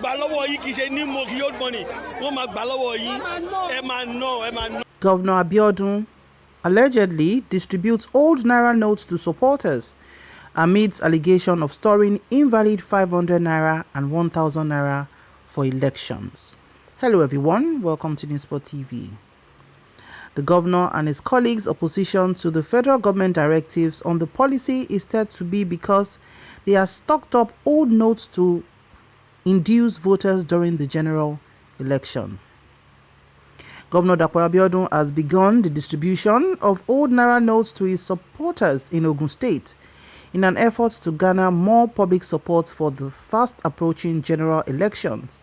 Governor Abiodun allegedly distributes old naira notes to supporters amidst allegation of storing invalid 500 naira and 1000 naira for elections. Hello everyone, welcome to N500 TV. The governor and his colleagues' opposition to the federal government directives on the policy is said to be because they have stocked up old notes to induce voters during the general election. Governor Gov Abiodun has begun the distribution of old naira notes to his supporters in Ogun State in an effort to garner more public support for the fast approaching general elections,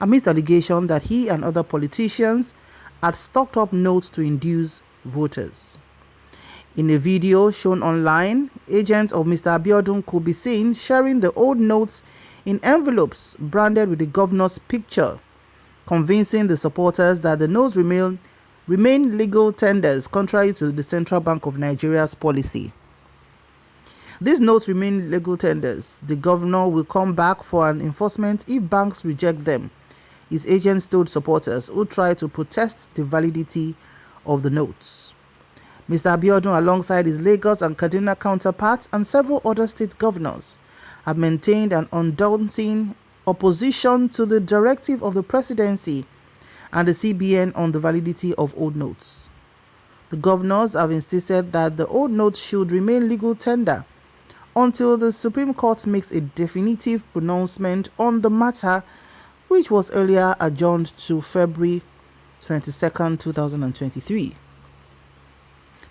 amidst allegations that he and other politicians had stocked up notes to induce voters. In a video shown online, agents of Mr. Abiodun could be seen sharing the old notes in envelopes branded with the governor's picture, convincing the supporters that the notes remain legal tenders contrary to the Central Bank of Nigeria's policy. These notes remain legal tenders. The governor will come back for an enforcement if banks reject them, his agents told supporters who tried to protest the validity of the notes. Mr. Abiodun, alongside his Lagos and Kaduna counterparts and several other state governors, have maintained an undaunting opposition to the directive of the presidency and the CBN on the validity of old notes. The governors have insisted that the old notes should remain legal tender until the Supreme Court makes a definitive pronouncement on the matter, which was earlier adjourned to February 22, 2023.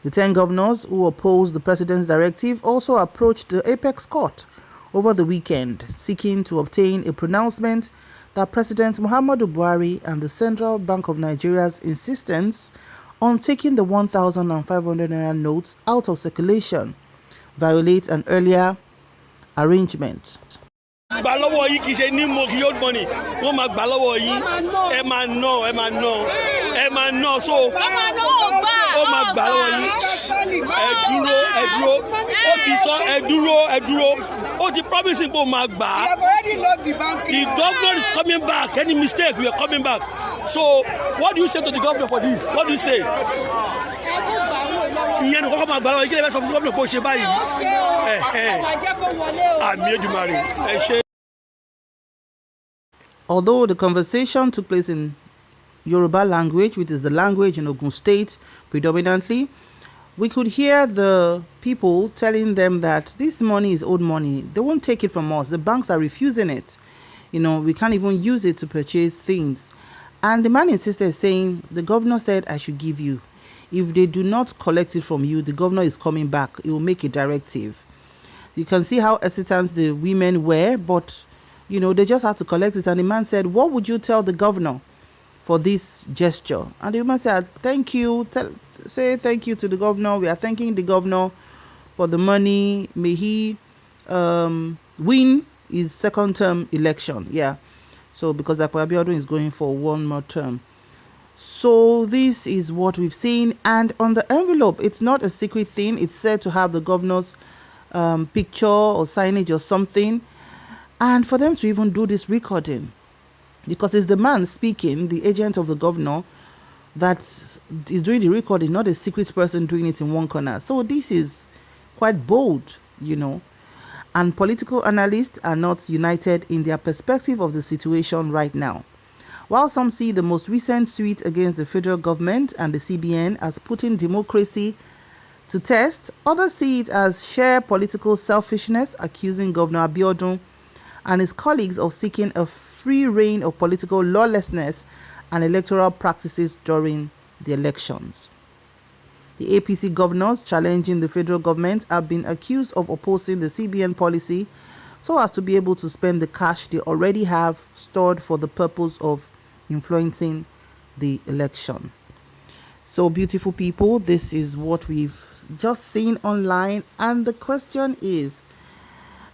The 10 governors who opposed the president's directive also approached the Apex Court over the weekend, seeking to obtain a pronouncement that President Muhammadu Buhari and the Central Bank of Nigeria's insistence on taking the 1,000 and 500 naira notes out of circulation violates an earlier arrangement. Gbà lọ́wọ́ yìí kì í ṣe ní mo kì yóò gbọ́n ni wọ́n máa gbà lọ́wọ́ yìí ẹ máa ná so ó máa gbà lọ́wọ́ yìí ẹ dúró ó ti sọ ẹ dúró ó ti promise pé ó máa gbà á. The governor is coming back. Any mistake, we are coming back. So what do you say to the governor for this? What do you say? Ìyẹn nìkan kọ́ máa gbà lọ́wọ́ yìí kí lè fẹ́ sọ fún gómìnà pé ó ṣe báyìí. Àmì Èdùmàrè ẹ ṣé. Although the conversation took place in Yoruba language, which is the language in Ogun State predominantly, we could hear the people telling them that this money is old money. They won't take it from us. The banks are refusing it. We can't even use it to purchase things. And the man insisted, saying, the governor said I should give you. If they do not collect it from you, the governor is coming back. He will make a directive. You can see how hesitant the women were, but they just had to collect it. And the man said, what would you tell the governor for this gesture? And the woman said, thank you. Say thank you to the governor. We are thanking the governor for the money. May he win his second term election. Yeah. So because Gov Abiodun is going for one more term. So this is what we've seen. And on the envelope, it's not a secret thing. It's said to have the governor's picture or signage or something. And for them to even do this recording, because it's the man speaking, the agent of the governor, that is doing the recording, not a secret person doing it in one corner. So this is quite bold, And political analysts are not united in their perspective of the situation right now. While some see the most recent suit against the federal government and the CBN as putting democracy to test, others see it as sheer political selfishness, accusing Governor Abiodun and his colleagues of seeking a free reign of political lawlessness and electoral practices during the elections. The APC governors challenging the federal government have been accused of opposing the CBN policy so as to be able to spend the cash they already have stored for the purpose of influencing the election. So, beautiful people, this is what we've just seen online, and the question is,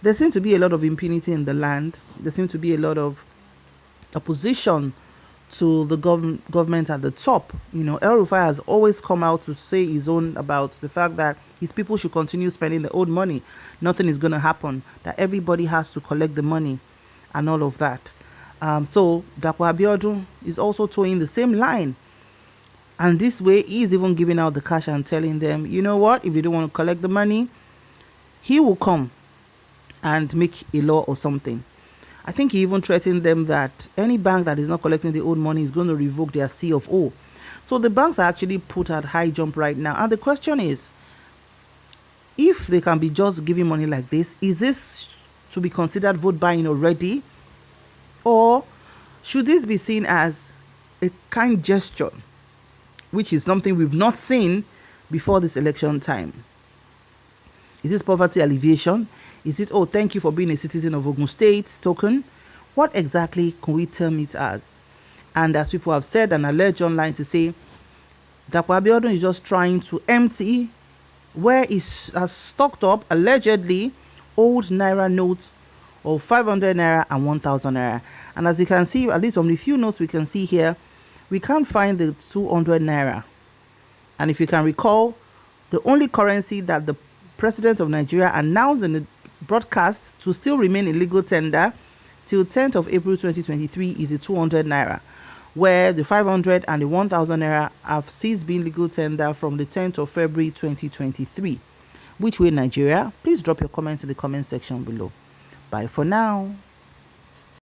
there seems to be a lot of impunity in the land. There seems to be a lot of opposition to the government at the top. El-Rufai has always come out to say his own about the fact that his people should continue spending the old money. Nothing is going to happen, that everybody has to collect the money and all of that. So Gov Abiodun is also towing the same line. And this way, he is even giving out the cash and telling them, you know what, if they don't want to collect the money, he will come and make a law or something. I think he even threatened them that any bank that is not collecting the old money is going to revoke their C of O. So the banks are actually put at high jump right now. And the question is, if they can be just giving money like this, is this to be considered vote buying already? Or should this be seen as a kind gesture, which is something we've not seen before this election time? Is this poverty alleviation? Is it, oh, thank you for being a citizen of Ogun State token? What exactly can we term it as? And as people have said and alleged online to say, Gov Abiodun is just trying to empty where he has stocked up, allegedly, old Naira notes of 500 Naira and 1,000 Naira. And as you can see, at least from the few notes we can see here, we can't find the 200 Naira. And if you can recall, the only currency that the President of Nigeria announced in the broadcast to still remain in legal tender till 10th of April 2023 is the 200 Naira, where the 500 and the 1,000 Naira have ceased being legal tender from the 10th of February 2023. Which way, Nigeria? Please drop your comments in the comment section below. Bye for now.